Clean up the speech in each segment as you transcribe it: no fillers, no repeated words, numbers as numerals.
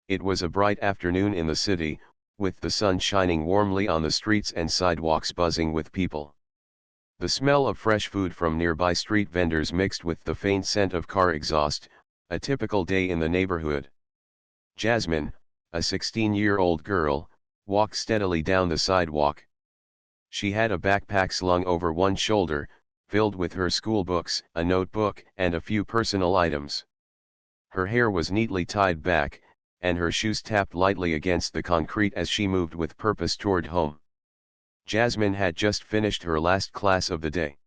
It was a bright afternoon in the city, with the sun shining warmly on the streets and sidewalks buzzing with people. The smell of fresh food from nearby street vendors mixed with the faint scent of car exhaust, a typical day in the neighborhood. Jasmine, a 16-year-old girl, walked steadily down the sidewalk. She had a backpack slung over one shoulder, filled with her school books, a notebook, and a few personal items. Her hair was neatly tied back, and her shoes tapped lightly against the concrete as she moved with purpose toward home. Jasmine had just finished her last class of the day.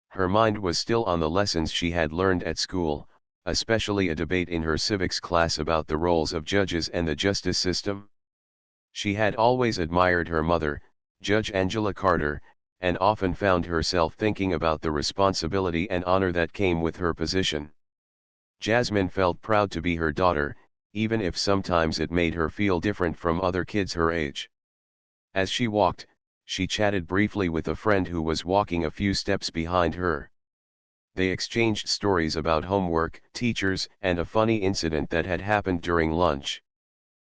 Her mind was still on the lessons she had learned at school, especially a debate in her civics class about the roles of judges and the justice system. She had always admired her mother, Judge Angela Carter, and often found herself thinking about the responsibility and honor that came with her position. Jasmine felt proud to be her daughter, even if sometimes it made her feel different from other kids her age. As she walked, she chatted briefly with a friend who was walking a few steps behind her. They exchanged stories about homework, teachers, and a funny incident that had happened during lunch.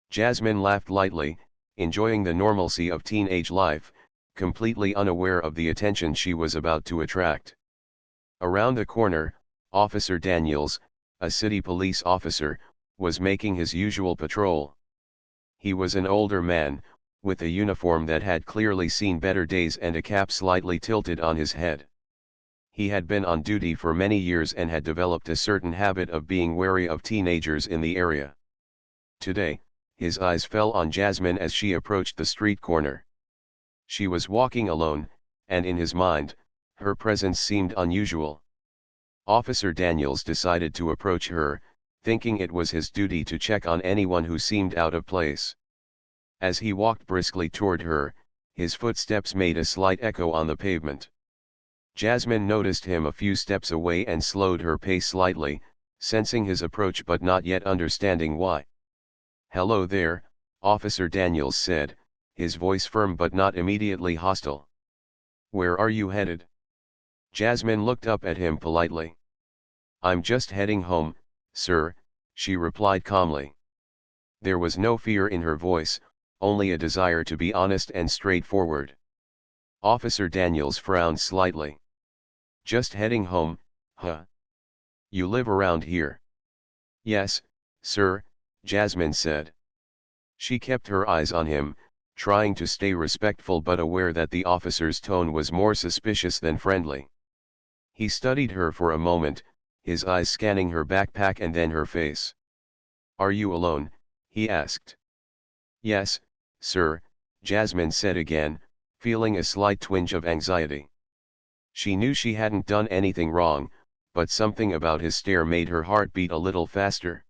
Jasmine laughed lightly, enjoying the normalcy of teenage life, completely unaware of the attention she was about to attract. Around the corner, Officer Daniels, a city police officer, was making his usual patrol. He was an older man, with a uniform that had clearly seen better days and a cap slightly tilted on his head. He had been on duty for many years and had developed a certain habit of being wary of teenagers in the area. Today, his eyes fell on Jasmine as she approached the street corner. She was walking alone, and in his mind, her presence seemed unusual. Officer Daniels decided to approach her, thinking it was his duty to check on anyone who seemed out of place. As he walked briskly toward her, his footsteps made a slight echo on the pavement. Jasmine noticed him a few steps away and slowed her pace slightly, sensing his approach but not yet understanding why. "Hello there," Officer Daniels said, his voice firm but not immediately hostile. "Where are you headed?" Jasmine looked up at him politely. "I'm just heading home, sir," she replied calmly. There was no fear in her voice, only a desire to be honest and straightforward. Officer Daniels frowned slightly. "Just heading home, huh? You live around here?" "Yes, sir," Jasmine said. She kept her eyes on him, trying to stay respectful but aware that the officer's tone was more suspicious than friendly. He studied her for a moment, his eyes scanning her backpack and then her face. "Are you alone?" he asked. "Yes, sir," Jasmine said again, feeling a slight twinge of anxiety. She knew she hadn't done anything wrong, but something about his stare made her heart beat a little faster.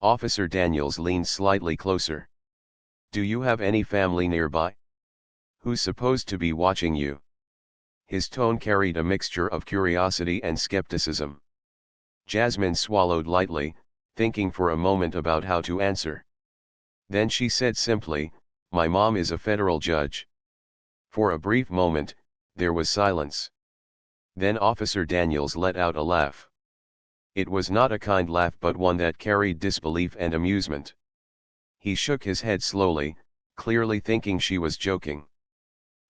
Officer Daniels leaned slightly closer. "Do you have any family nearby? Who's supposed to be watching you?" His tone carried a mixture of curiosity and skepticism. Jasmine swallowed lightly, thinking for a moment about how to answer. Then she said simply, "My mom is a federal judge." For a brief moment, there was silence. Then Officer Daniels let out a laugh. It was not a kind laugh but one that carried disbelief and amusement. He shook his head slowly, clearly thinking she was joking.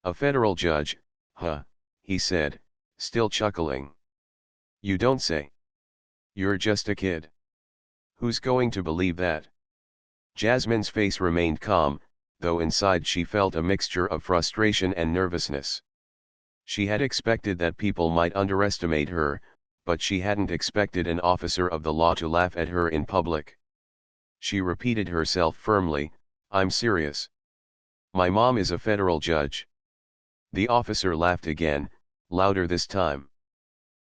"A federal judge, huh?" he said, still chuckling. "You don't say. You're just a kid. Who's going to believe that?" Jasmine's face remained calm, though inside she felt a mixture of frustration and nervousness. She had expected that people might underestimate her, but she hadn't expected an officer of the law to laugh at her in public. She repeated herself firmly, "I'm serious. My mom is a federal judge." The officer laughed again, louder this time.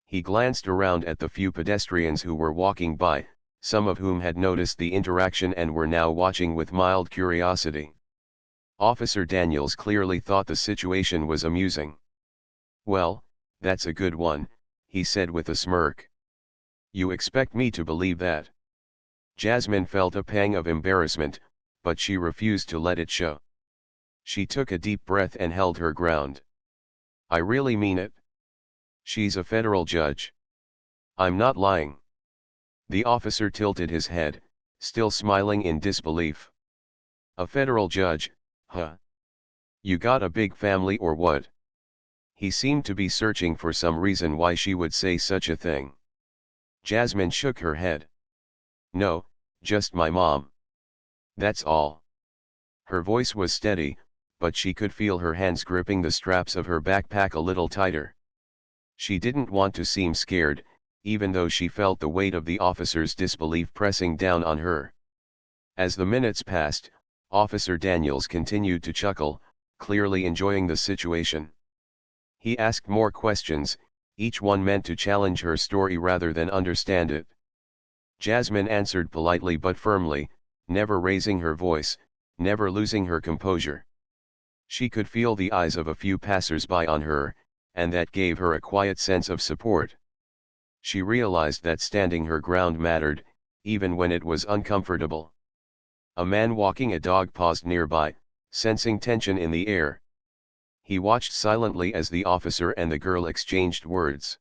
He glanced around at the few pedestrians who were walking by, some of whom had noticed the interaction and were now watching with mild curiosity. Officer Daniels clearly thought the situation was amusing. "Well, that's a good one," he said with a smirk. "You expect me to believe that?" Jasmine felt a pang of embarrassment, but she refused to let it show. She took a deep breath and held her ground. "I really mean it. She's a federal judge. I'm not lying." The officer tilted his head, still smiling in disbelief. A federal judge, huh? You got a big family or what? He seemed to be searching for some reason why she would say such a thing. Jasmine shook her head. No, just my mom. That's all. Her voice was steady, but she could feel her hands gripping the straps of her backpack a little tighter. She didn't want to seem scared, even though she felt the weight of the officer's disbelief pressing down on her. As the minutes passed, Officer Daniels continued to chuckle, clearly enjoying the situation. He asked more questions, each one meant to challenge her story rather than understand it. Jasmine answered politely but firmly, never raising her voice, never losing her composure. She could feel the eyes of a few passers-by on her, and that gave her a quiet sense of support. She realized that standing her ground mattered, even when it was uncomfortable. A man walking a dog paused nearby, sensing tension in the air. He watched silently as the officer and the girl exchanged words.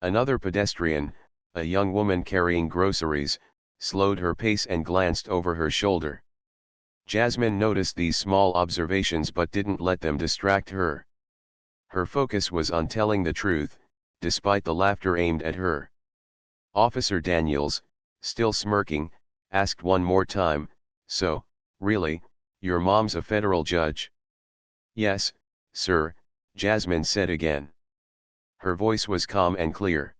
Another pedestrian, a young woman carrying groceries, slowed her pace and glanced over her shoulder. Jasmine noticed these small observations but didn't let them distract her. Her focus was on telling the truth, despite the laughter aimed at her. Officer Daniels, still smirking, asked one more time, "So, really, your mom's a federal judge?" "Yes, sir," Jasmine said again. Her voice was calm and clear.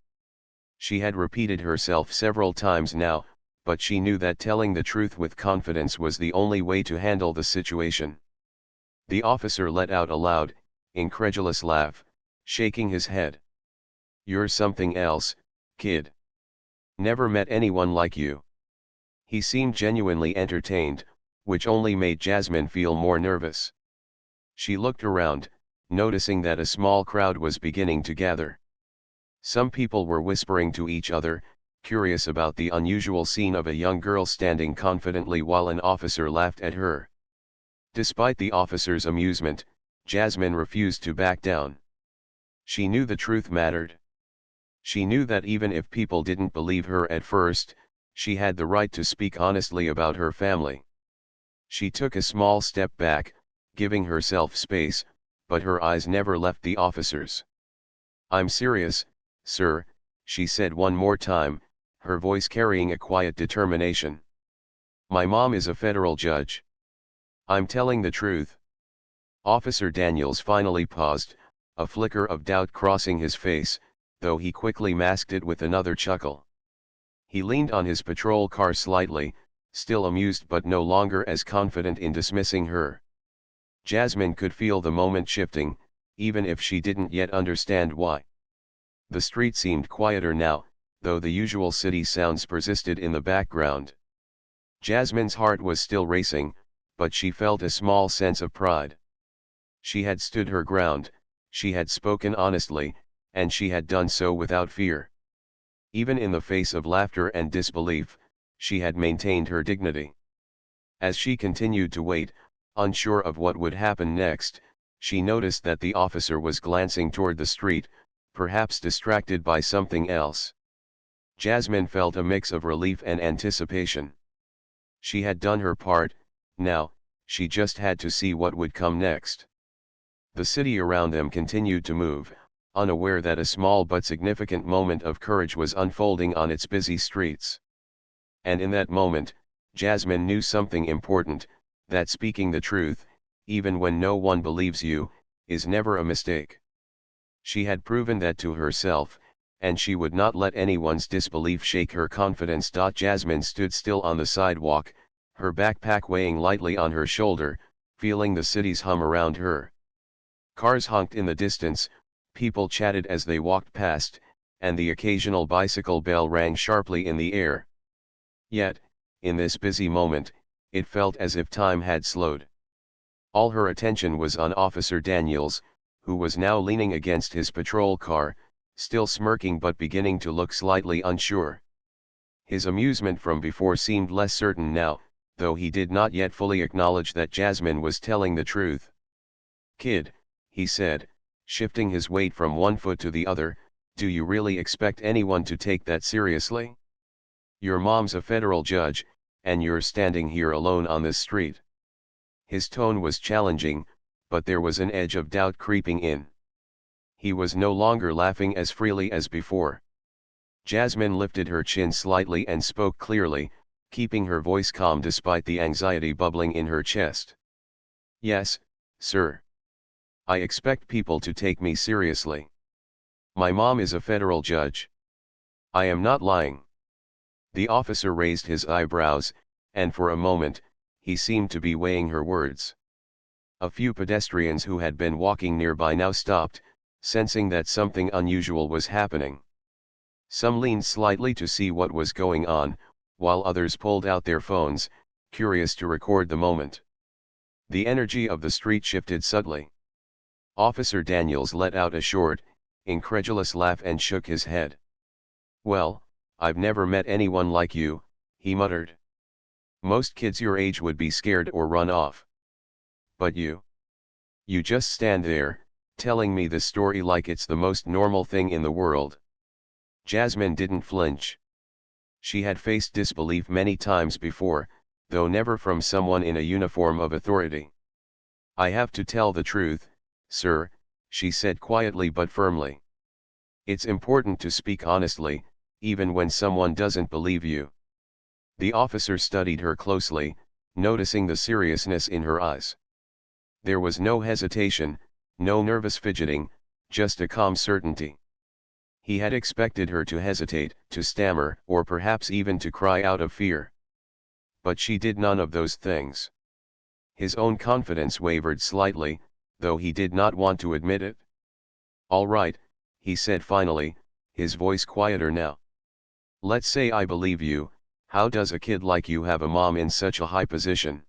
She had repeated herself several times now, but she knew that telling the truth with confidence was the only way to handle the situation. The officer let out a loud, incredulous laugh, shaking his head. "You're something else, kid. Never met anyone like you." He seemed genuinely entertained, which only made Jasmine feel more nervous. She looked around, noticing that a small crowd was beginning to gather. Some people were whispering to each other, curious about the unusual scene of a young girl standing confidently while an officer laughed at her. Despite the officer's amusement, Jasmine refused to back down. She knew the truth mattered. She knew that even if people didn't believe her at first, she had the right to speak honestly about her family. She took a small step back, giving herself space, but her eyes never left the officer's. "I'm serious, sir," she said one more time, her voice carrying a quiet determination. "My mom is a federal judge. I'm telling the truth." Officer Daniels finally paused, a flicker of doubt crossing his face, though he quickly masked it with another chuckle. He leaned on his patrol car slightly, still amused but no longer as confident in dismissing her. Jasmine could feel the moment shifting, even if she didn't yet understand why. The street seemed quieter now, though the usual city sounds persisted in the background. Jasmine's heart was still racing, but she felt a small sense of pride. She had stood her ground, she had spoken honestly, and she had done so without fear. Even in the face of laughter and disbelief, she had maintained her dignity. As she continued to wait, unsure of what would happen next, she noticed that the officer was glancing toward the street, perhaps distracted by something else. Jasmine felt a mix of relief and anticipation. She had done her part, now, she just had to see what would come next. The city around them continued to move, unaware that a small but significant moment of courage was unfolding on its busy streets. And in that moment, Jasmine knew something important, that speaking the truth, even when no one believes you, is never a mistake. She had proven that to herself, and she would not let anyone's disbelief shake her confidence. Jasmine stood still on the sidewalk, her backpack weighing lightly on her shoulder, feeling the city's hum around her. Cars honked in the distance, people chatted as they walked past, and the occasional bicycle bell rang sharply in the air. Yet, in this busy moment, it felt as if time had slowed. All her attention was on Officer Daniels, who was now leaning against his patrol car, still smirking but beginning to look slightly unsure. His amusement from before seemed less certain now, though he did not yet fully acknowledge that Jasmine was telling the truth. "Kid," he said, shifting his weight from one foot to the other, "do you really expect anyone to take that seriously? Your mom's a federal judge, and you're standing here alone on this street. His tone was challenging, but there was an edge of doubt creeping in. He was no longer laughing as freely as before. Jasmine lifted her chin slightly and spoke clearly, keeping her voice calm despite the anxiety bubbling in her chest. Yes, sir. I expect people to take me seriously. My mom is a federal judge. I am not lying. The officer raised his eyebrows, and for a moment, he seemed to be weighing her words. A few pedestrians who had been walking nearby now stopped, sensing that something unusual was happening. Some leaned slightly to see what was going on, while others pulled out their phones, curious to record the moment. The energy of the street shifted subtly. Officer Daniels let out a short, incredulous laugh and shook his head. Well, I've never met anyone like you, he muttered. Most kids your age would be scared or run off. But you just stand there, telling me this story like it's the most normal thing in the world. Jasmine didn't flinch. She had faced disbelief many times before, though never from someone in a uniform of authority. I have to tell the truth, sir, she said quietly but firmly. It's important to speak honestly, even when someone doesn't believe you. The officer studied her closely, noticing the seriousness in her eyes. There was no hesitation, no nervous fidgeting, just a calm certainty. He had expected her to hesitate, to stammer, or perhaps even to cry out of fear. But she did none of those things. His own confidence wavered slightly, though he did not want to admit it. All right, he said finally, his voice quieter now. Let's say I believe you. How does a kid like you have a mom in such a high position?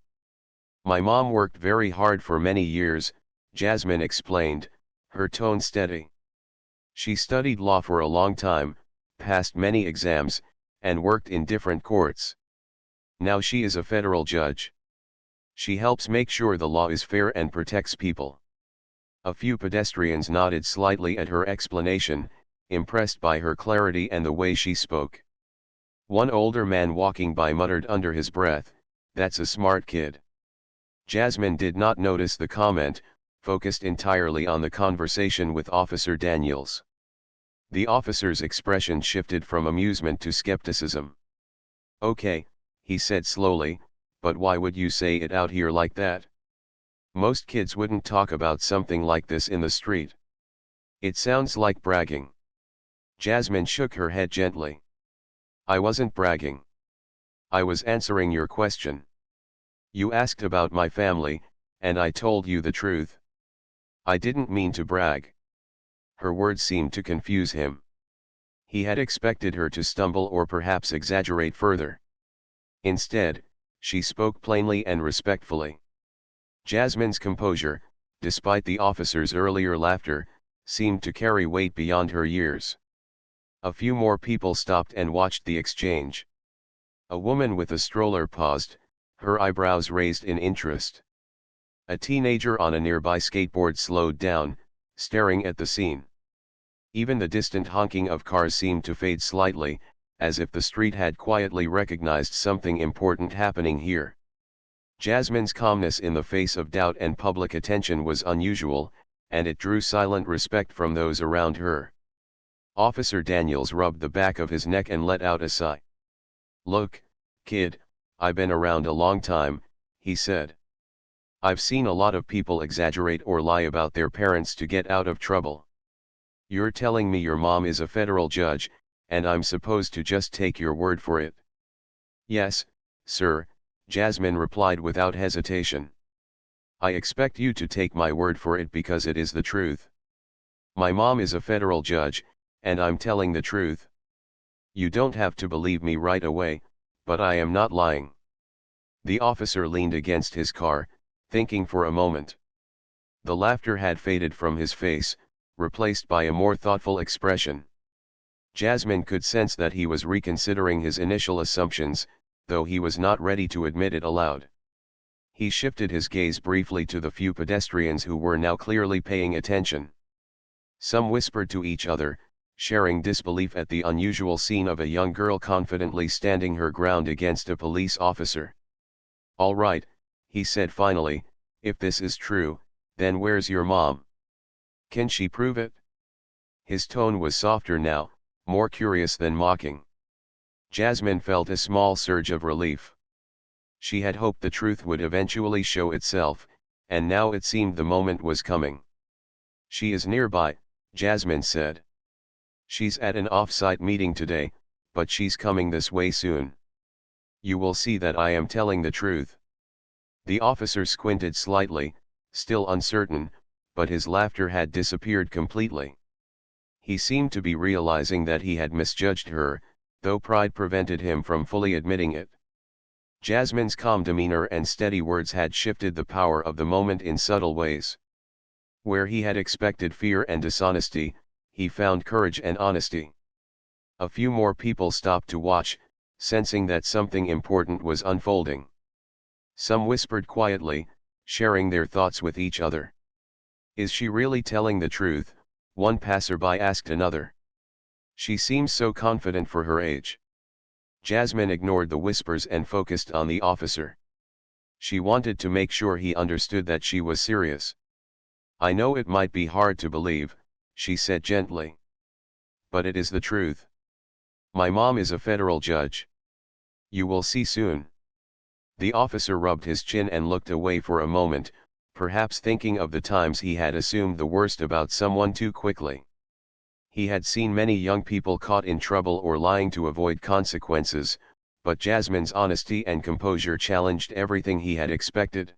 My mom worked very hard for many years, Jasmine explained, her tone steady. She studied law for a long time, passed many exams, and worked in different courts. Now she is a federal judge. She helps make sure the law is fair and protects people. A few pedestrians nodded slightly at her explanation, impressed by her clarity and the way she spoke. One older man walking by muttered under his breath, "That's a smart kid." Jasmine did not notice the comment, focused entirely on the conversation with Officer Daniels. The officer's expression shifted from amusement to skepticism. Okay, he said slowly, but why would you say it out here like that? Most kids wouldn't talk about something like this in the street. It sounds like bragging. Jasmine shook her head gently. I wasn't bragging. I was answering your question. You asked about my family, and I told you the truth. I didn't mean to brag. Her words seemed to confuse him. He had expected her to stumble or perhaps exaggerate further. Instead, she spoke plainly and respectfully. Jasmine's composure, despite the officer's earlier laughter, seemed to carry weight beyond her years. A few more people stopped and watched the exchange. A woman with a stroller paused, her eyebrows raised in interest. A teenager on a nearby skateboard slowed down, staring at the scene. Even the distant honking of cars seemed to fade slightly, as if the street had quietly recognized something important happening here. Jasmine's calmness in the face of doubt and public attention was unusual, and it drew silent respect from those around her. Officer Daniels rubbed the back of his neck and let out a sigh. Look, kid, I've been around a long time, he said. I've seen a lot of people exaggerate or lie about their parents to get out of trouble. You're telling me your mom is a federal judge, and I'm supposed to just take your word for it? Yes, sir, Jasmine replied without hesitation. I expect you to take my word for it because it is the truth. My mom is a federal judge, and I'm telling the truth. You don't have to believe me right away, but I am not lying. The officer leaned against his car, thinking for a moment. The laughter had faded from his face, replaced by a more thoughtful expression. Jasmine could sense that he was reconsidering his initial assumptions, though he was not ready to admit it aloud. He shifted his gaze briefly to the few pedestrians who were now clearly paying attention. Some whispered to each other, sharing disbelief at the unusual scene of a young girl confidently standing her ground against a police officer. "All right," he said finally, "if this is true, then where's your mom? Can she prove it?" His tone was softer now, more curious than mocking. Jasmine felt a small surge of relief. She had hoped the truth would eventually show itself, and now it seemed the moment was coming. "She is nearby," Jasmine said. "She's at an off-site meeting today, but she's coming this way soon. You will see that I am telling the truth." The officer squinted slightly, still uncertain, but his laughter had disappeared completely. He seemed to be realizing that he had misjudged her, though pride prevented him from fully admitting it. Jasmine's calm demeanor and steady words had shifted the power of the moment in subtle ways. Where he had expected fear and dishonesty, he found courage and honesty. A few more people stopped to watch, sensing that something important was unfolding. Some whispered quietly, sharing their thoughts with each other. "Is she really telling the truth?" one passerby asked another. "She seems so confident for her age." Jasmine ignored the whispers and focused on the officer. She wanted to make sure he understood that she was serious. "I know it might be hard to believe," she said gently. "But it is the truth. My mom is a federal judge. You will see soon." The officer rubbed his chin and looked away for a moment, perhaps thinking of the times he had assumed the worst about someone too quickly. He had seen many young people caught in trouble or lying to avoid consequences, but Jasmine's honesty and composure challenged everything he had expected.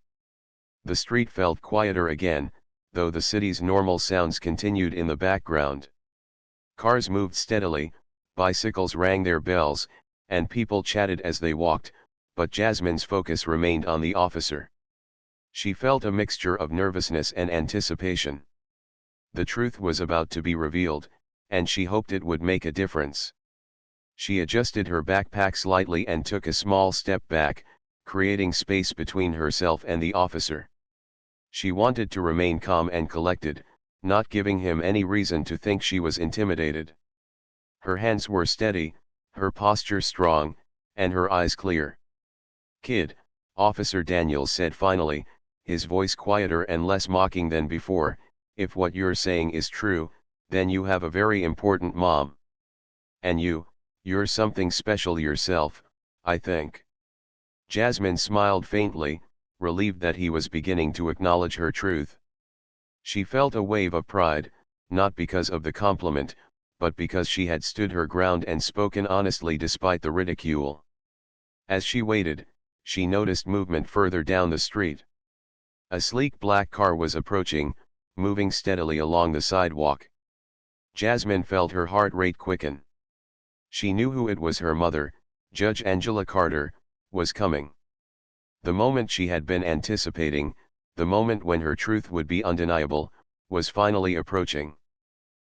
The street felt quieter again, though the city's normal sounds continued in the background. Cars moved steadily, bicycles rang their bells, and people chatted as they walked, but Jasmine's focus remained on the officer. She felt a mixture of nervousness and anticipation. The truth was about to be revealed, and she hoped it would make a difference. She adjusted her backpack slightly and took a small step back, creating space between herself and the officer. She wanted to remain calm and collected, not giving him any reason to think she was intimidated. Her hands were steady, her posture strong, and her eyes clear. "Kid," Officer Daniels said finally, his voice quieter and less mocking than before, "if what you're saying is true, then you have a very important mom. And you're something special yourself, I think." Jasmine smiled faintly, relieved that he was beginning to acknowledge her truth. She felt a wave of pride, not because of the compliment, but because she had stood her ground and spoken honestly despite the ridicule. As she waited, she noticed movement further down the street. A sleek black car was approaching, moving steadily along the sidewalk. Jasmine felt her heart rate quicken. She knew who it was. Her mother, Judge Angela Carter, was coming. The moment she had been anticipating, the moment when her truth would be undeniable, was finally approaching.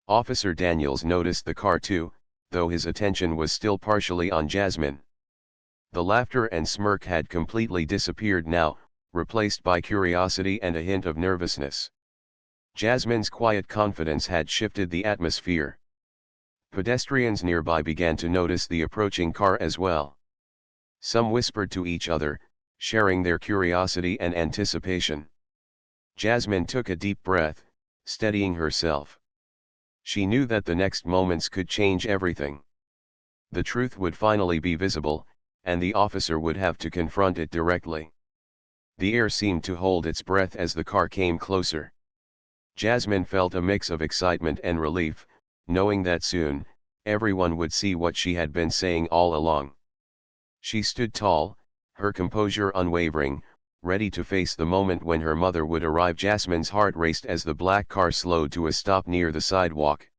Officer Daniels noticed the car too, though his attention was still partially on Jasmine. The laughter and smirk had completely disappeared now, replaced by curiosity and a hint of nervousness. Jasmine's quiet confidence had shifted the atmosphere. Pedestrians nearby began to notice the approaching car as well. Some whispered to each other, sharing their curiosity and anticipation. Jasmine took a deep breath, steadying herself. She knew that the next moments could change everything. The truth would finally be visible, and the officer would have to confront it directly. The air seemed to hold its breath as the car came closer. Jasmine felt a mix of excitement and relief, knowing that soon, everyone would see what she had been saying all along. She stood tall, her composure unwavering, ready to face the moment when her mother would arrive. Jasmine's heart raced as the black car slowed to a stop near the sidewalk.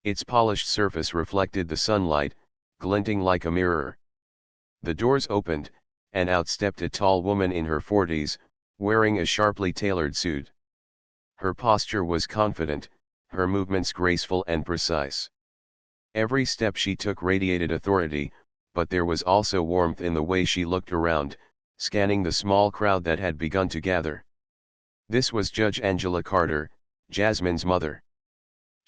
Its polished surface reflected the sunlight, glinting like a mirror. The doors opened, and out stepped a tall woman in her 40s, wearing a sharply tailored suit. Her posture was confident, her movements graceful and precise. Every step she took radiated authority, but there was also warmth in the way she looked around, scanning the small crowd that had begun to gather. This was Judge Angela Carter, Jasmine's mother.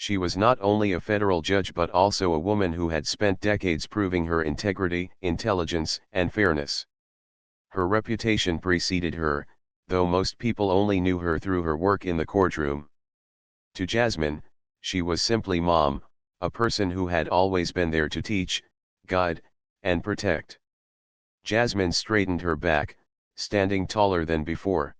She was not only a federal judge but also a woman who had spent decades proving her integrity, intelligence, and fairness. Her reputation preceded her, though most people only knew her through her work in the courtroom. To Jasmine, she was simply Mom, a person who had always been there to teach, guide, and protect. Jasmine straightened her back, standing taller than before.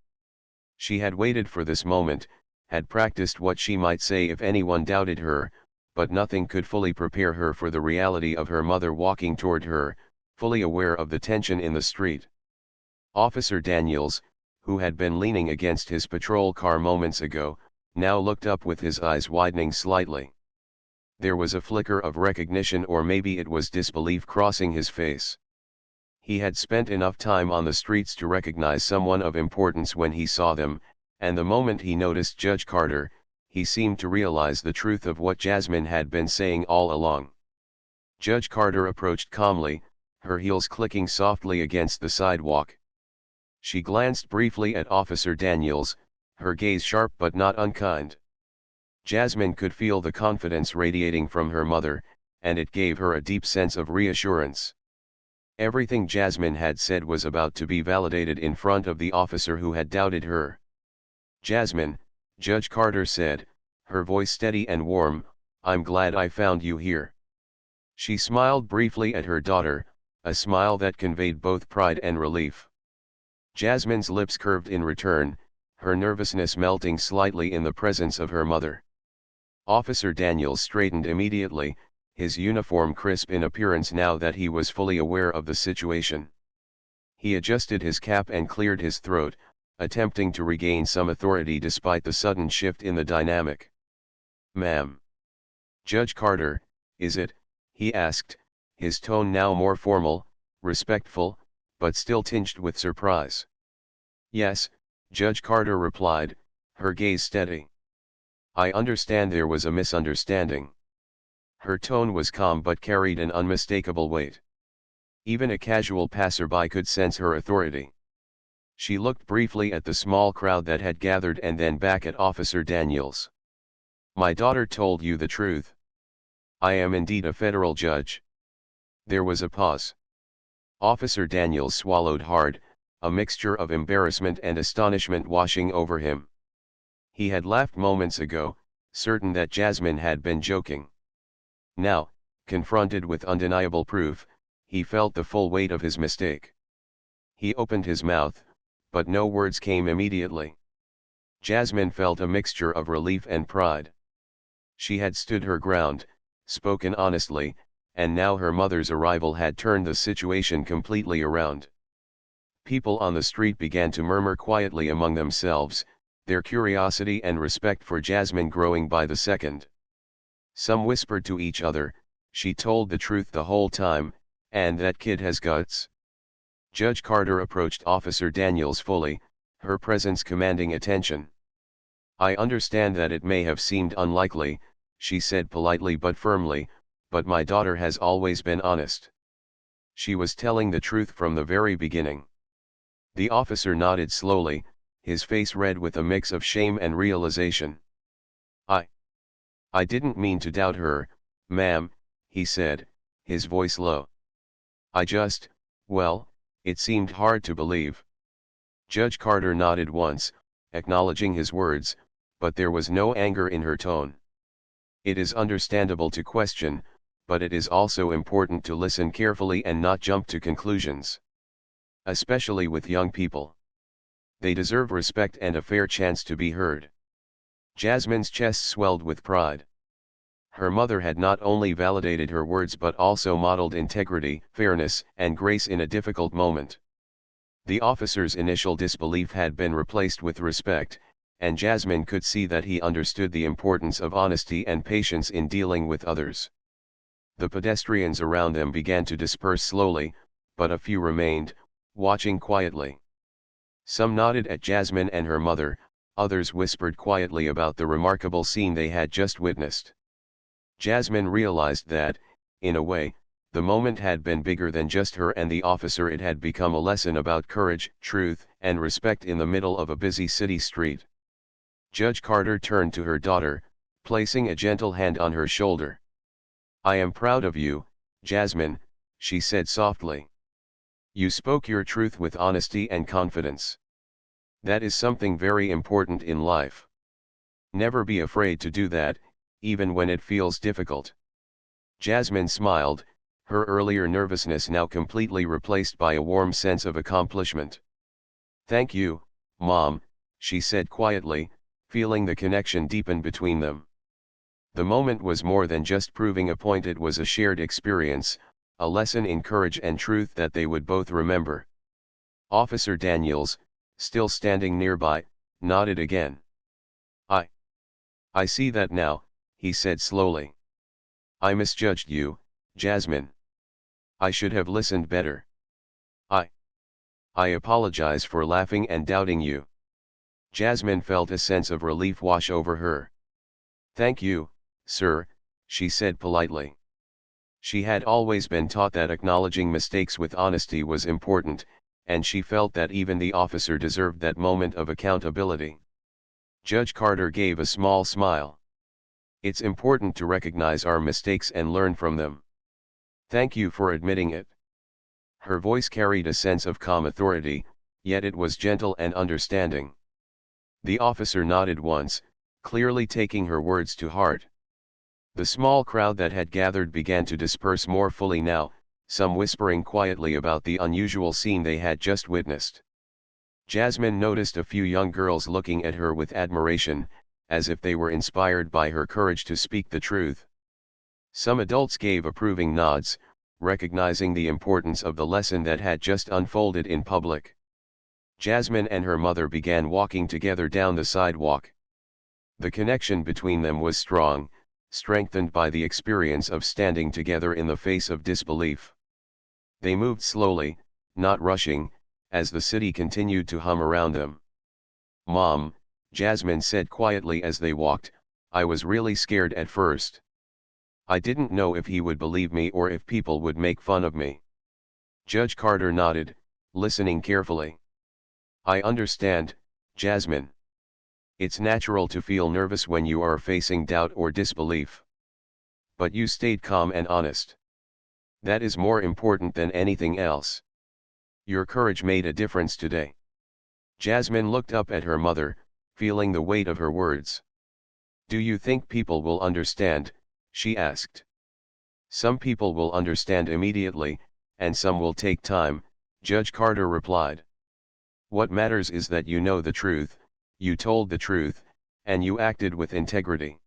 She had waited for this moment, had practiced what she might say if anyone doubted her, but nothing could fully prepare her for the reality of her mother walking toward her, fully aware of the tension in the street. Officer Daniels, who had been leaning against his patrol car moments ago, now looked up with his eyes widening slightly. There was a flicker of recognition, or maybe it was disbelief, crossing his face. He had spent enough time on the streets to recognize someone of importance when he saw them, and the moment he noticed Judge Carter, he seemed to realize the truth of what Jasmine had been saying all along. Judge Carter approached calmly, her heels clicking softly against the sidewalk. She glanced briefly at Officer Daniels, her gaze sharp but not unkind. Jasmine could feel the confidence radiating from her mother, and it gave her a deep sense of reassurance. Everything Jasmine had said was about to be validated in front of the officer who had doubted her. "Jasmine," Judge Carter said, her voice steady and warm, "I'm glad I found you here." She smiled briefly at her daughter, a smile that conveyed both pride and relief. Jasmine's lips curved in return, her nervousness melting slightly in the presence of her mother. Officer Daniels straightened immediately, his uniform crisp in appearance now that he was fully aware of the situation. He adjusted his cap and cleared his throat, attempting to regain some authority despite the sudden shift in the dynamic. "Ma'am. Judge Carter, is it?" he asked, his tone now more formal, respectful, but still tinged with surprise. "Yes," Judge Carter replied, her gaze steady. "I understand there was a misunderstanding." Her tone was calm but carried an unmistakable weight. Even a casual passerby could sense her authority. She looked briefly at the small crowd that had gathered and then back at Officer Daniels. "My daughter told you the truth. I am indeed a federal judge." There was a pause. Officer Daniels swallowed hard, a mixture of embarrassment and astonishment washing over him. He had laughed moments ago, certain that Jasmine had been joking. Now, confronted with undeniable proof, he felt the full weight of his mistake. He opened his mouth, but no words came immediately. Jasmine felt a mixture of relief and pride. She had stood her ground, spoken honestly, and now her mother's arrival had turned the situation completely around. People on the street began to murmur quietly among themselves, their curiosity and respect for Jasmine growing by the second. Some whispered to each other, "She told the truth the whole time, and that kid has guts." Judge Carter approached Officer Daniels fully, her presence commanding attention. "I understand that it may have seemed unlikely," she said politely but firmly, "but my daughter has always been honest. She was telling the truth from the very beginning." The officer nodded slowly, his face red with a mix of shame and realization. I didn't mean to doubt her, ma'am," he said, his voice low. Well, it seemed hard to believe." Judge Carter nodded once, acknowledging his words, but there was no anger in her tone. "It is understandable to question, but it is also important to listen carefully and not jump to conclusions. Especially with young people. They deserve respect and a fair chance to be heard." Jasmine's chest swelled with pride. Her mother had not only validated her words but also modeled integrity, fairness, and grace in a difficult moment. The officer's initial disbelief had been replaced with respect, and Jasmine could see that he understood the importance of honesty and patience in dealing with others. The pedestrians around them began to disperse slowly, but a few remained, watching quietly. Some nodded at Jasmine and her mother, others whispered quietly about the remarkable scene they had just witnessed. Jasmine realized that, in a way, the moment had been bigger than just her and the officer. It had become a lesson about courage, truth, and respect in the middle of a busy city street. Judge Carter turned to her daughter, placing a gentle hand on her shoulder. "I am proud of you, Jasmine," she said softly. "You spoke your truth with honesty and confidence. That is something very important in life. Never be afraid to do that, even when it feels difficult." Jasmine smiled, her earlier nervousness now completely replaced by a warm sense of accomplishment. "Thank you, Mom," she said quietly, feeling the connection deepen between them. The moment was more than just proving a point, it was a shared experience, a lesson in courage and truth that they would both remember. Officer Daniels, still standing nearby, nodded again. I I see that now," he said slowly. "I misjudged you, Jasmine. I should have listened better. I I apologize for laughing and doubting you." Jasmine felt a sense of relief wash over her. "Thank you, sir," she said politely. She had always been taught that acknowledging mistakes with honesty was important, and she felt that even the officer deserved that moment of accountability. Judge Carter gave a small smile. "It's important to recognize our mistakes and learn from them. Thank you for admitting it." Her voice carried a sense of calm authority, yet it was gentle and understanding. The officer nodded once, clearly taking her words to heart. The small crowd that had gathered began to disperse more fully now, some whispering quietly about the unusual scene they had just witnessed. Jasmine noticed a few young girls looking at her with admiration, as if they were inspired by her courage to speak the truth. Some adults gave approving nods, recognizing the importance of the lesson that had just unfolded in public. Jasmine and her mother began walking together down the sidewalk. The connection between them was strong, strengthened by the experience of standing together in the face of disbelief. They moved slowly, not rushing, as the city continued to hum around them. "Mom," Jasmine said quietly as they walked, "I was really scared at first. I didn't know if he would believe me or if people would make fun of me." Judge Carter nodded, listening carefully. "I understand, Jasmine. It's natural to feel nervous when you are facing doubt or disbelief. But you stayed calm and honest. That is more important than anything else. Your courage made a difference today." Jasmine looked up at her mother, feeling the weight of her words. "Do you think people will understand?" she asked. "Some people will understand immediately, and some will take time," Judge Carter replied. "What matters is that you know the truth, you told the truth, and you acted with integrity.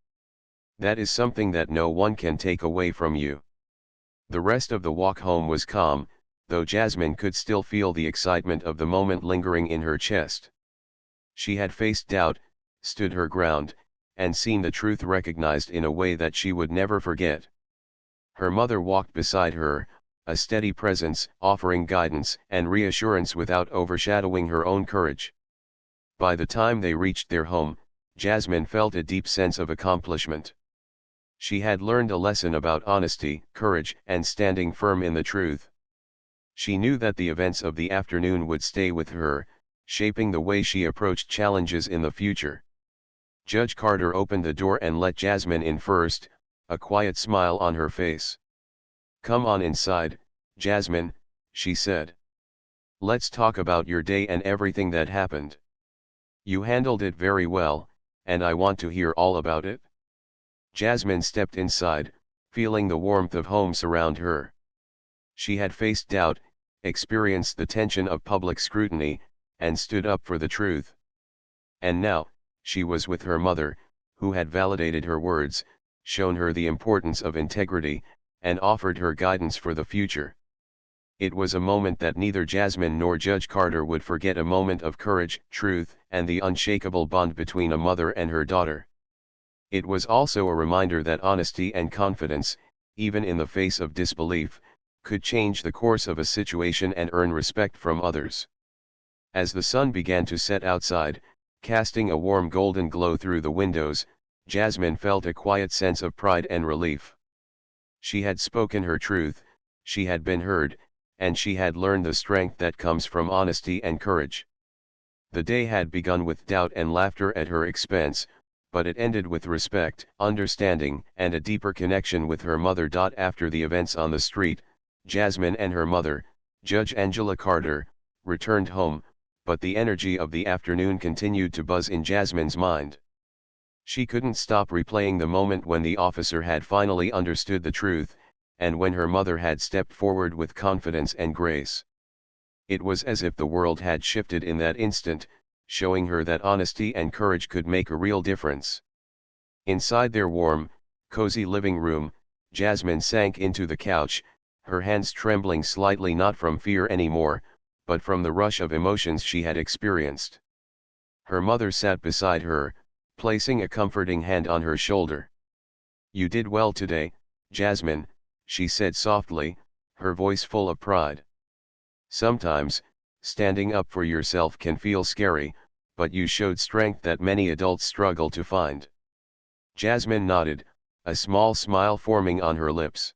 That is something that no one can take away from you." The rest of the walk home was calm, though Jasmine could still feel the excitement of the moment lingering in her chest. She had faced doubt, stood her ground, and seen the truth recognized in a way that she would never forget. Her mother walked beside her, a steady presence, offering guidance and reassurance without overshadowing her own courage. By the time they reached their home, Jasmine felt a deep sense of accomplishment. She had learned a lesson about honesty, courage, and standing firm in the truth. She knew that the events of the afternoon would stay with her, shaping the way she approached challenges in the future. Judge Carter opened the door and let Jasmine in first, a quiet smile on her face. "Come on inside, Jasmine," she said. "Let's talk about your day and everything that happened. You handled it very well, and I want to hear all about it." Jasmine stepped inside, feeling the warmth of home surround her. She had faced doubt, experienced the tension of public scrutiny, and stood up for the truth. And now, she was with her mother, who had validated her words, shown her the importance of integrity, and offered her guidance for the future. It was a moment that neither Jasmine nor Judge Carter would forget, a moment of courage, truth, and the unshakable bond between a mother and her daughter. It was also a reminder that honesty and confidence, even in the face of disbelief, could change the course of a situation and earn respect from others. As the sun began to set outside, casting a warm golden glow through the windows, Jasmine felt a quiet sense of pride and relief. She had spoken her truth, she had been heard, and she had learned the strength that comes from honesty and courage. The day had begun with doubt and laughter at her expense, but it ended with respect, understanding, and a deeper connection with her mother. After the events on the street, Jasmine and her mother, Judge Angela Carter, returned home, but the energy of the afternoon continued to buzz in Jasmine's mind. She couldn't stop replaying the moment when the officer had finally understood the truth, and when her mother had stepped forward with confidence and grace. It was as if the world had shifted in that instant, showing her that honesty and courage could make a real difference. Inside their warm, cozy living room, Jasmine sank into the couch, her hands trembling slightly, not from fear anymore, but from the rush of emotions she had experienced. Her mother sat beside her, placing a comforting hand on her shoulder. "You did well today, Jasmine," she said softly, her voice full of pride. "Sometimes, standing up for yourself can feel scary, but you showed strength that many adults struggle to find." Jasmine nodded, a small smile forming on her lips.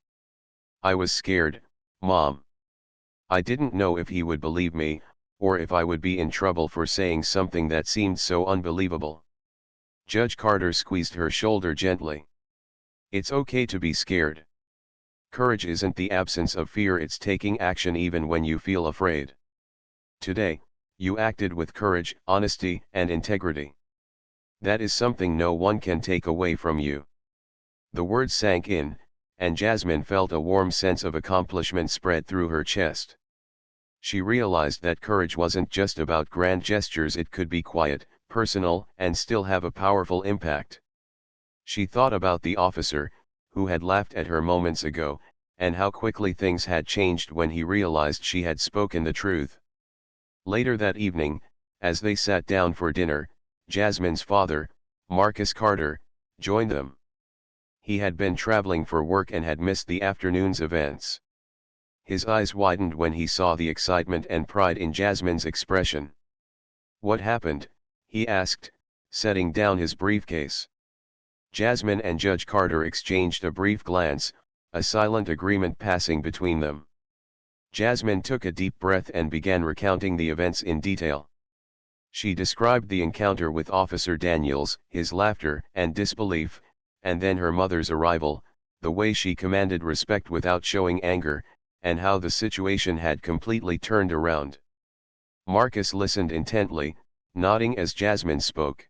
"I was scared, Mom. I didn't know if he would believe me, or if I would be in trouble for saying something that seemed so unbelievable." Judge Carter squeezed her shoulder gently. "It's okay to be scared. Courage isn't the absence of fear, it's taking action even when you feel afraid. Today, you acted with courage, honesty, and integrity. That is something no one can take away from you." The words sank in, and Jasmine felt a warm sense of accomplishment spread through her chest. She realized that courage wasn't just about grand gestures, it could be quiet, personal, and still have a powerful impact. She thought about the officer, who had laughed at her moments ago, and how quickly things had changed when he realized she had spoken the truth. Later that evening, as they sat down for dinner, Jasmine's father, Marcus Carter, joined them. He had been traveling for work and had missed the afternoon's events. His eyes widened when he saw the excitement and pride in Jasmine's expression. "What happened?" he asked, setting down his briefcase. Jasmine and Judge Carter exchanged a brief glance, a silent agreement passing between them. Jasmine took a deep breath and began recounting the events in detail. She described the encounter with Officer Daniels, his laughter and disbelief, and then her mother's arrival, the way she commanded respect without showing anger, and how the situation had completely turned around. Marcus listened intently, nodding as Jasmine spoke.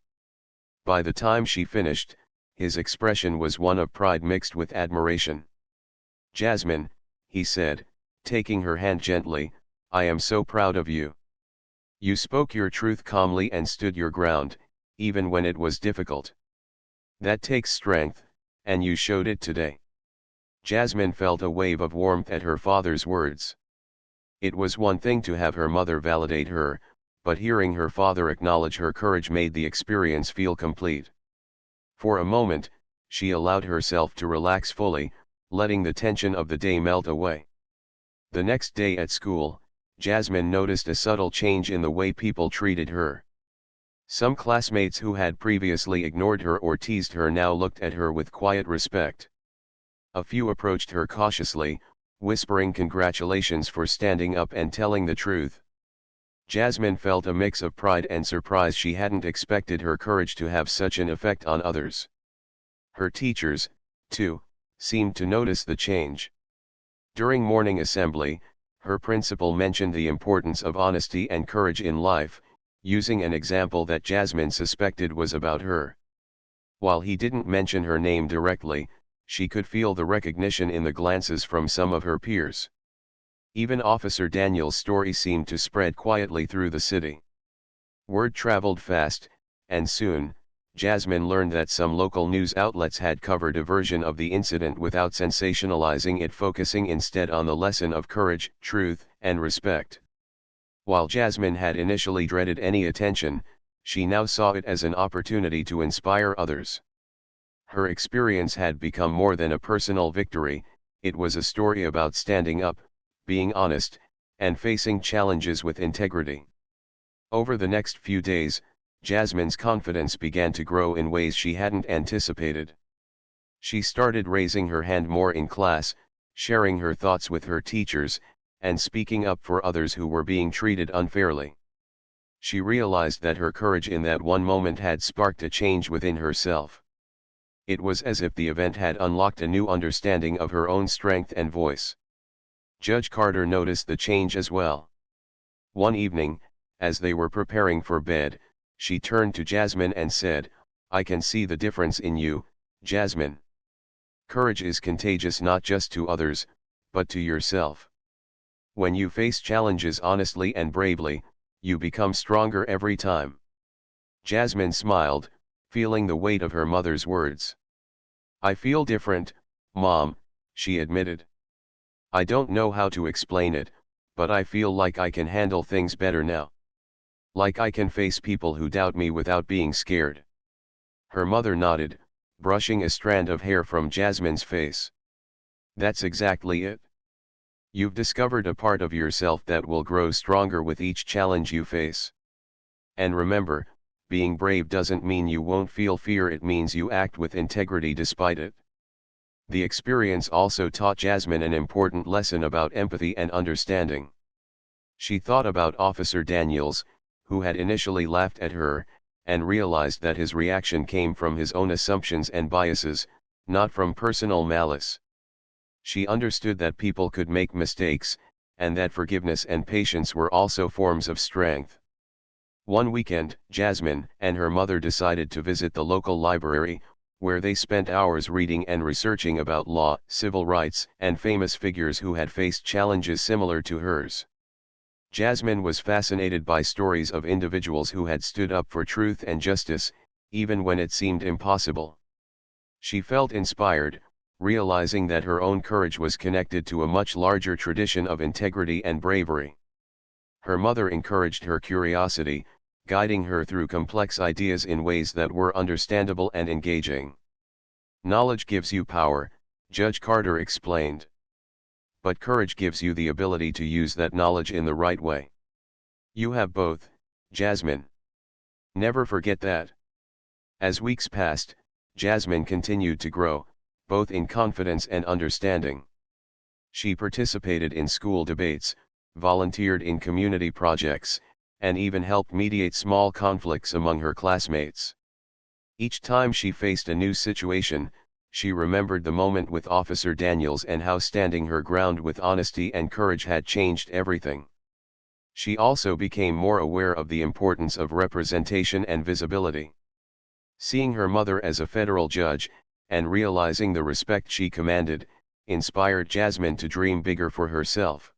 By the time she finished, his expression was one of pride mixed with admiration. "Jasmine," he said, taking her hand gently, "I am so proud of you. You spoke your truth calmly and stood your ground, even when it was difficult. That takes strength, and you showed it today." Jasmine felt a wave of warmth at her father's words. It was one thing to have her mother validate her, but hearing her father acknowledge her courage made the experience feel complete. For a moment, she allowed herself to relax fully, letting the tension of the day melt away. The next day at school, Jasmine noticed a subtle change in the way people treated her. Some classmates who had previously ignored her or teased her now looked at her with quiet respect. A few approached her cautiously, whispering congratulations for standing up and telling the truth. Jasmine felt a mix of pride and surprise. She hadn't expected her courage to have such an effect on others. Her teachers, too, seemed to notice the change. During morning assembly, her principal mentioned the importance of honesty and courage in life, using an example that Jasmine suspected was about her. While he didn't mention her name directly, she could feel the recognition in the glances from some of her peers. Even Officer Daniel's story seemed to spread quietly through the city. Word traveled fast, and soon, Jasmine learned that some local news outlets had covered a version of the incident without sensationalizing it, focusing instead on the lesson of courage, truth, and respect. While Jasmine had initially dreaded any attention, she now saw it as an opportunity to inspire others. Her experience had become more than a personal victory, it was a story about standing up, being honest, and facing challenges with integrity. Over the next few days, Jasmine's confidence began to grow in ways she hadn't anticipated. She started raising her hand more in class, sharing her thoughts with her teachers, and speaking up for others who were being treated unfairly. She realized that her courage in that one moment had sparked a change within herself. It was as if the event had unlocked a new understanding of her own strength and voice. Judge Carter noticed the change as well. One evening, as they were preparing for bed, she turned to Jasmine and said, "I can see the difference in you, Jasmine. Courage is contagious not just to others, but to yourself. When you face challenges honestly and bravely, you become stronger every time." Jasmine smiled, feeling the weight of her mother's words. "I feel different, Mom," she admitted. "I don't know how to explain it, but I feel like I can handle things better now. Like I can face people who doubt me without being scared." Her mother nodded, brushing a strand of hair from Jasmine's face. "That's exactly it. You've discovered a part of yourself that will grow stronger with each challenge you face. And remember, being brave doesn't mean you won't feel fear, it means you act with integrity despite it." The experience also taught Jasmine an important lesson about empathy and understanding. She thought about Officer Daniels, who had initially laughed at her, and realized that his reaction came from his own assumptions and biases, not from personal malice. She understood that people could make mistakes, and that forgiveness and patience were also forms of strength. One weekend, Jasmine and her mother decided to visit the local library, where they spent hours reading and researching about law, civil rights, and famous figures who had faced challenges similar to hers. Jasmine was fascinated by stories of individuals who had stood up for truth and justice, even when it seemed impossible. She felt inspired, realizing that her own courage was connected to a much larger tradition of integrity and bravery. Her mother encouraged her curiosity, guiding her through complex ideas in ways that were understandable and engaging. "Knowledge gives you power," Judge Carter explained. "But courage gives you the ability to use that knowledge in the right way. You have both, Jasmine. Never forget that." As weeks passed, Jasmine continued to grow, both in confidence and understanding. She participated in school debates, volunteered in community projects, and even helped mediate small conflicts among her classmates. Each time she faced a new situation, she remembered the moment with Officer Daniels and how standing her ground with honesty and courage had changed everything. She also became more aware of the importance of representation and visibility. Seeing her mother as a federal judge, and realizing the respect she commanded, inspired Jasmine to dream bigger for herself.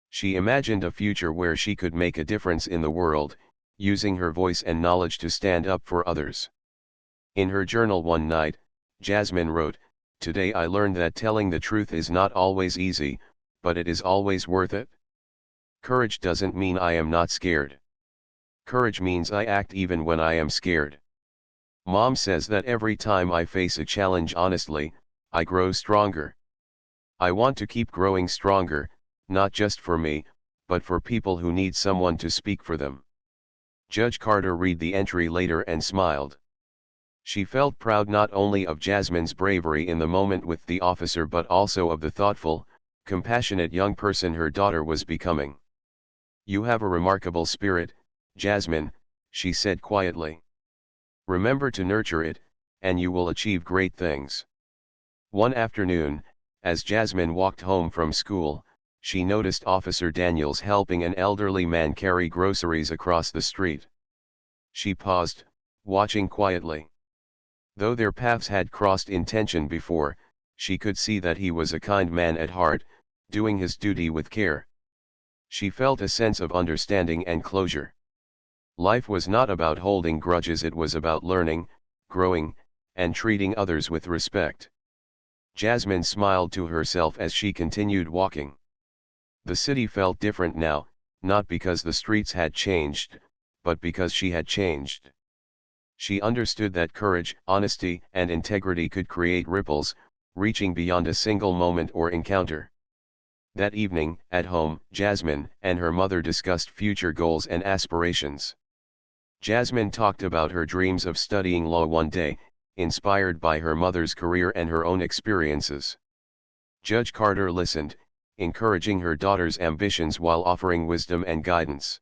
She imagined a future where she could make a difference in the world, using her voice and knowledge to stand up for others. In her journal one night, Jasmine wrote, "Today I learned that telling the truth is not always easy, but it is always worth it. Courage doesn't mean I am not scared. Courage means I act even when I am scared. Mom says that every time I face a challenge honestly, I grow stronger. I want to keep growing stronger, not just for me, but for people who need someone to speak for them." Judge Carter read the entry later and smiled. She felt proud not only of Jasmine's bravery in the moment with the officer but also of the thoughtful, compassionate young person her daughter was becoming. "You have a remarkable spirit, Jasmine," she said quietly. "Remember to nurture it, and you will achieve great things." One afternoon, as Jasmine walked home from school, she noticed Officer Daniels helping an elderly man carry groceries across the street. She paused, watching quietly. Though their paths had crossed in tension before, she could see that he was a kind man at heart, doing his duty with care. She felt a sense of understanding and closure. Life was not about holding grudges, it was about learning, growing, and treating others with respect. Jasmine smiled to herself as she continued walking. The city felt different now, not because the streets had changed, but because she had changed. She understood that courage, honesty, and integrity could create ripples, reaching beyond a single moment or encounter. That evening, at home, Jasmine and her mother discussed future goals and aspirations. Jasmine talked about her dreams of studying law one day, inspired by her mother's career and her own experiences. Judge Carter listened, encouraging her daughter's ambitions while offering wisdom and guidance.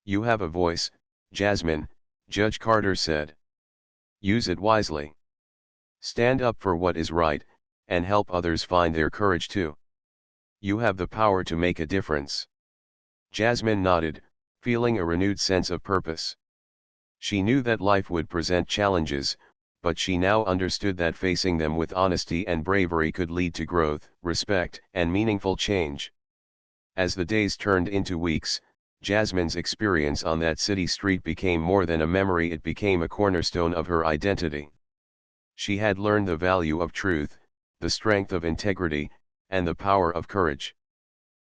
You have a voice, Jasmine, Judge Carter said. Use it wisely. Stand up for what is right, and help others find their courage too. You have the power to make a difference. Jasmine nodded, feeling a renewed sense of purpose. She knew that life would present challenges, but she now understood that facing them with honesty and bravery could lead to growth, respect, and meaningful change. As the days turned into weeks, Jasmine's experience on that city street became more than a memory, it became a cornerstone of her identity. She had learned the value of truth, the strength of integrity, and the power of courage.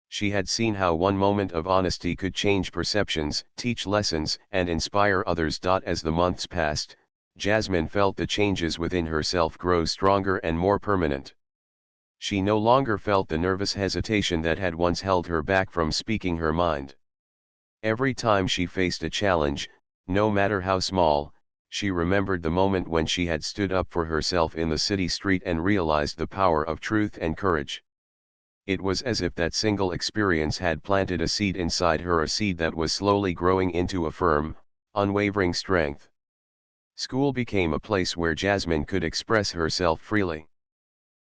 She had seen how one moment of honesty could change perceptions, teach lessons, and inspire others. As the months passed, Jasmine felt the changes within herself grow stronger and more permanent. She no longer felt the nervous hesitation that had once held her back from speaking her mind. Every time she faced a challenge, no matter how small, she remembered the moment when she had stood up for herself in the city street and realized the power of truth and courage. It was as if that single experience had planted a seed inside her, a seed that was slowly growing into a firm, unwavering strength. School became a place where Jasmine could express herself freely.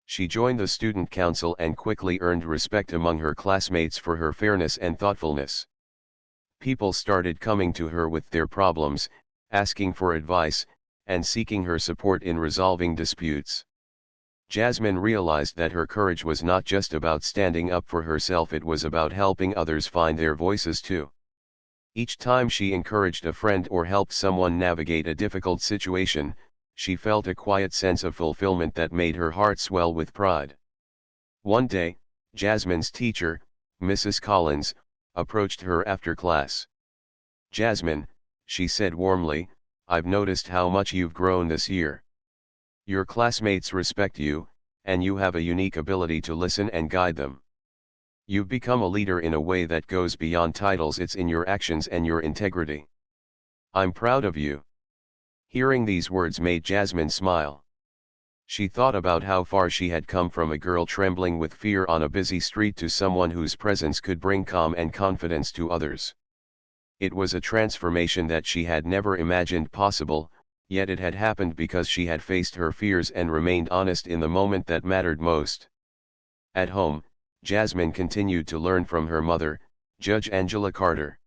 She joined the student council and quickly earned respect among her classmates for her fairness and thoughtfulness. People started coming to her with their problems, asking for advice, and seeking her support in resolving disputes. Jasmine realized that her courage was not just about standing up for herself, it was about helping others find their voices too. Each time she encouraged a friend or helped someone navigate a difficult situation, she felt a quiet sense of fulfillment that made her heart swell with pride. One day, Jasmine's teacher, Mrs. Collins, approached her after class. "Jasmine," she said warmly, "I've noticed how much you've grown this year. Your classmates respect you, and you have a unique ability to listen and guide them. You've become a leader in a way that goes beyond titles, it's in your actions and your integrity. I'm proud of you." Hearing these words made Jasmine smile. She thought about how far she had come from a girl trembling with fear on a busy street to someone whose presence could bring calm and confidence to others. It was a transformation that she had never imagined possible, yet it had happened because she had faced her fears and remained honest in the moment that mattered most. At home, Jasmine continued to learn from her mother, Judge Angela Carter.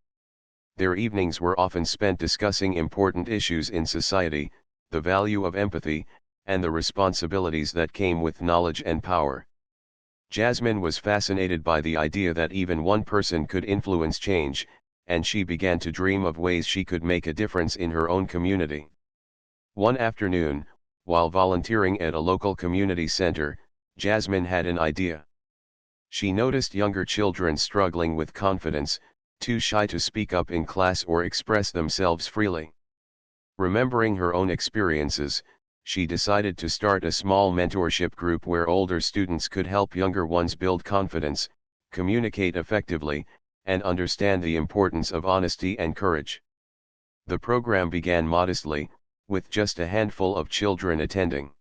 Their evenings were often spent discussing important issues in society, the value of empathy, and the responsibilities that came with knowledge and power. Jasmine was fascinated by the idea that even one person could influence change, and she began to dream of ways she could make a difference in her own community. One afternoon, while volunteering at a local community center, Jasmine had an idea. She noticed younger children struggling with confidence, too shy to speak up in class or express themselves freely. Remembering her own experiences, she decided to start a small mentorship group where older students could help younger ones build confidence, communicate effectively, and understand the importance of honesty and courage. The program began modestly, with just a handful of children attending.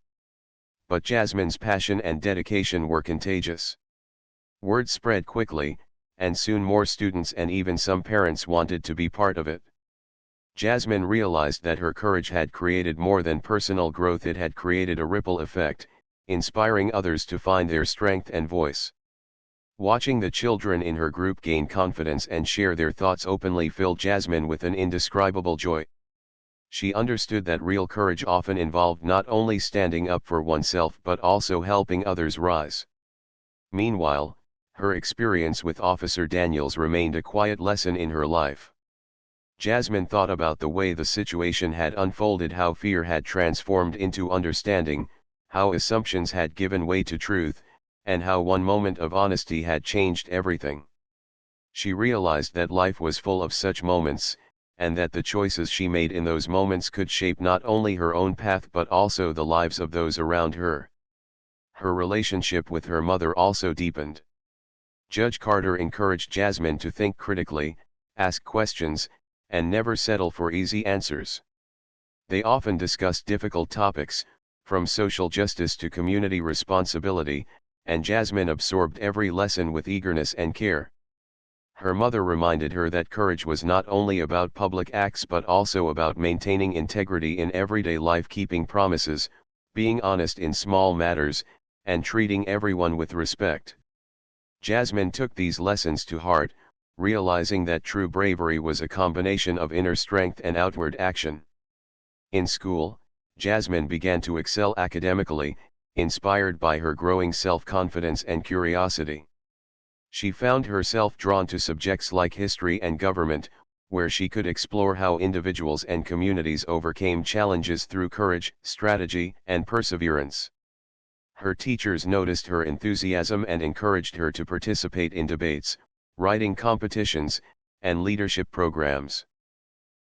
But Jasmine's passion and dedication were contagious. Word spread quickly, and soon more students and even some parents wanted to be part of it. Jasmine realized that her courage had created more than personal growth, it had created a ripple effect, inspiring others to find their strength and voice. Watching the children in her group gain confidence and share their thoughts openly filled Jasmine with an indescribable joy. She understood that real courage often involved not only standing up for oneself but also helping others rise. Meanwhile, her experience with Officer Daniels remained a quiet lesson in her life. Jasmine thought about the way the situation had unfolded, how fear had transformed into understanding, how assumptions had given way to truth, and how one moment of honesty had changed everything. She realized that life was full of such moments, and that the choices she made in those moments could shape not only her own path but also the lives of those around her. Her relationship with her mother also deepened. Judge Carter encouraged Jasmine to think critically, ask questions, and never settle for easy answers. They often discussed difficult topics, from social justice to community responsibility, and Jasmine absorbed every lesson with eagerness and care. Her mother reminded her that courage was not only about public acts but also about maintaining integrity in everyday life, keeping promises, being honest in small matters, and treating everyone with respect. Jasmine took these lessons to heart, realizing that true bravery was a combination of inner strength and outward action. In school, Jasmine began to excel academically, inspired by her growing self-confidence and curiosity. She found herself drawn to subjects like history and government, where she could explore how individuals and communities overcame challenges through courage, strategy, and perseverance. Her teachers noticed her enthusiasm and encouraged her to participate in debates, writing competitions, and leadership programs.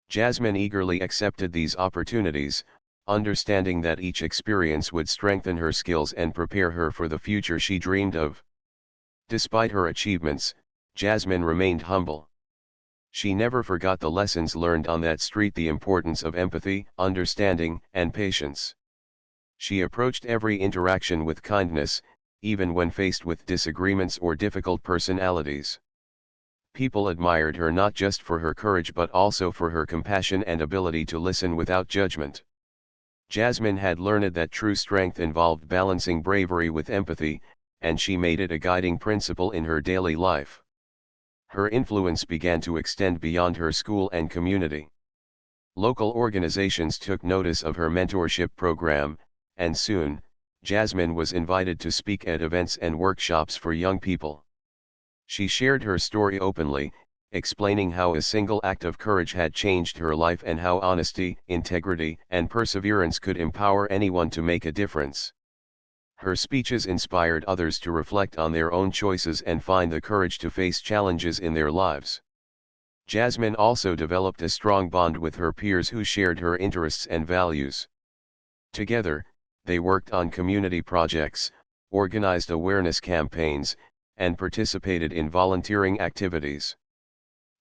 Jasmine eagerly accepted these opportunities, understanding that each experience would strengthen her skills and prepare her for the future she dreamed of. Despite her achievements, Jasmine remained humble. She never forgot the lessons learned on that street: the importance of empathy, understanding, and patience. She approached every interaction with kindness, even when faced with disagreements or difficult personalities. People admired her not just for her courage but also for her compassion and ability to listen without judgment. Jasmine had learned that true strength involved balancing bravery with empathy, and she made it a guiding principle in her daily life. Her influence began to extend beyond her school and community. Local organizations took notice of her mentorship program, and soon, Jasmine was invited to speak at events and workshops for young people. She shared her story openly, explaining how a single act of courage had changed her life and how honesty, integrity, and perseverance could empower anyone to make a difference. Her speeches inspired others to reflect on their own choices and find the courage to face challenges in their lives. Jasmine also developed a strong bond with her peers who shared her interests and values. Together, they worked on community projects, organized awareness campaigns, and participated in volunteering activities.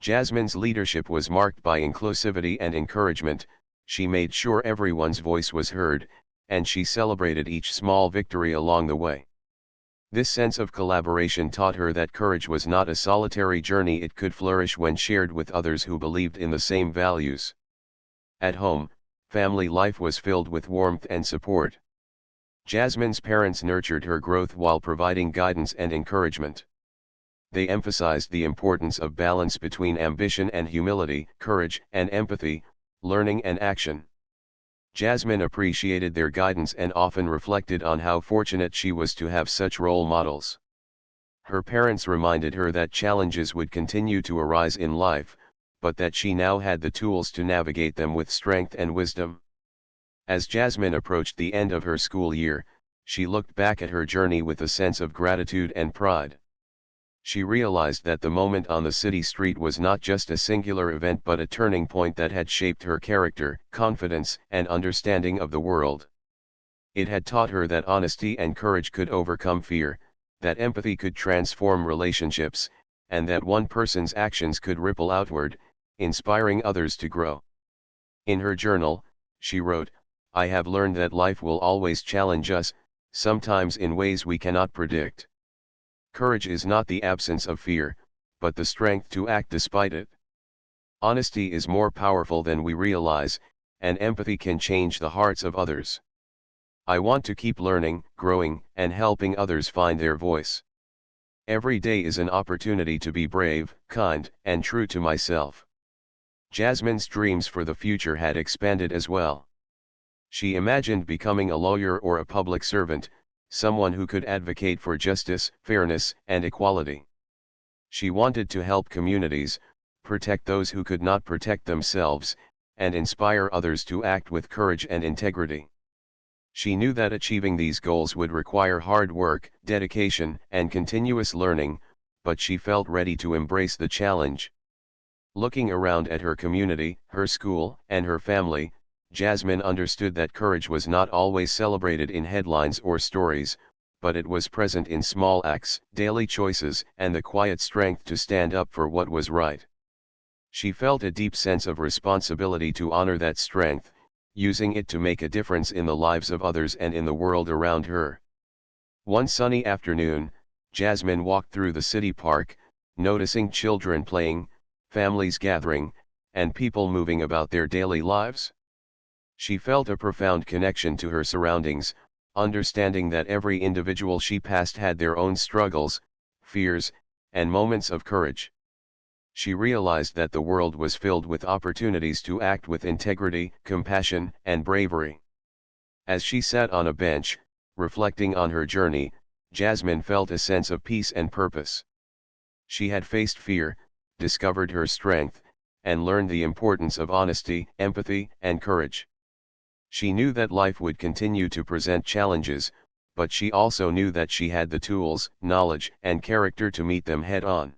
Jasmine's leadership was marked by inclusivity and encouragement. She made sure everyone's voice was heard, and she celebrated each small victory along the way. This sense of collaboration taught her that courage was not a solitary journey; it could flourish when shared with others who believed in the same values. At home, family life was filled with warmth and support. Jasmine's parents nurtured her growth while providing guidance and encouragement. They emphasized the importance of balance between ambition and humility, courage and empathy, learning and action. Jasmine appreciated their guidance and often reflected on how fortunate she was to have such role models. Her parents reminded her that challenges would continue to arise in life, but that she now had the tools to navigate them with strength and wisdom. As Jasmine approached the end of her school year, she looked back at her journey with a sense of gratitude and pride. She realized that the moment on the city street was not just a singular event but a turning point that had shaped her character, confidence, and understanding of the world. It had taught her that honesty and courage could overcome fear, that empathy could transform relationships, and that one person's actions could ripple outward, inspiring others to grow. In her journal, she wrote, "I have learned that life will always challenge us, sometimes in ways we cannot predict. Courage is not the absence of fear, but the strength to act despite it. Honesty is more powerful than we realize, and empathy can change the hearts of others. I want to keep learning, growing, and helping others find their voice. Every day is an opportunity to be brave, kind, and true to myself." Jasmine's dreams for the future had expanded as well. She imagined becoming a lawyer or a public servant, someone who could advocate for justice, fairness, and equality. She wanted to help communities, protect those who could not protect themselves, and inspire others to act with courage and integrity. She knew that achieving these goals would require hard work, dedication, and continuous learning, but she felt ready to embrace the challenge. Looking around at her community, her school, and her family, Jasmine understood that courage was not always celebrated in headlines or stories, but it was present in small acts, daily choices, and the quiet strength to stand up for what was right. She felt a deep sense of responsibility to honor that strength, using it to make a difference in the lives of others and in the world around her. One sunny afternoon, Jasmine walked through the city park, noticing children playing, families gathering, and people moving about their daily lives. She felt a profound connection to her surroundings, understanding that every individual she passed had their own struggles, fears, and moments of courage. She realized that the world was filled with opportunities to act with integrity, compassion, and bravery. As she sat on a bench, reflecting on her journey, Jasmine felt a sense of peace and purpose. She had faced fear, discovered her strength, and learned the importance of honesty, empathy, and courage. She knew that life would continue to present challenges, but she also knew that she had the tools, knowledge, and character to meet them head-on.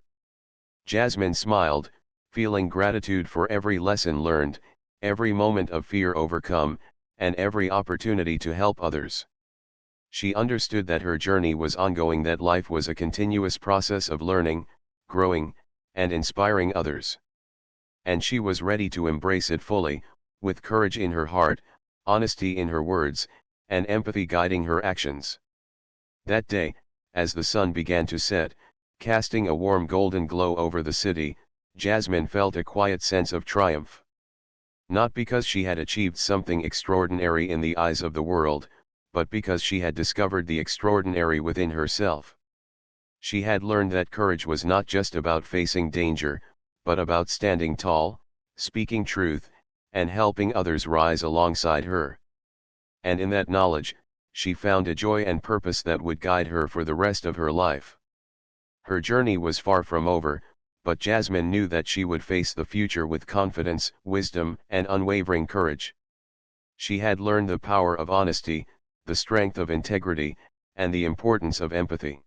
Jasmine smiled, feeling gratitude for every lesson learned, every moment of fear overcome, and every opportunity to help others. She understood that her journey was ongoing, that life was a continuous process of learning, growing, and inspiring others. And she was ready to embrace it fully, with courage in her heart, honesty in her words, and empathy guiding her actions. That day, as the sun began to set, casting a warm golden glow over the city, Jasmine felt a quiet sense of triumph. Not because she had achieved something extraordinary in the eyes of the world, but because she had discovered the extraordinary within herself. She had learned that courage was not just about facing danger, but about standing tall, speaking truth, and helping others rise alongside her. And in that knowledge, she found a joy and purpose that would guide her for the rest of her life. Her journey was far from over, but Jasmine knew that she would face the future with confidence, wisdom, and unwavering courage. She had learned the power of honesty, the strength of integrity, and the importance of empathy.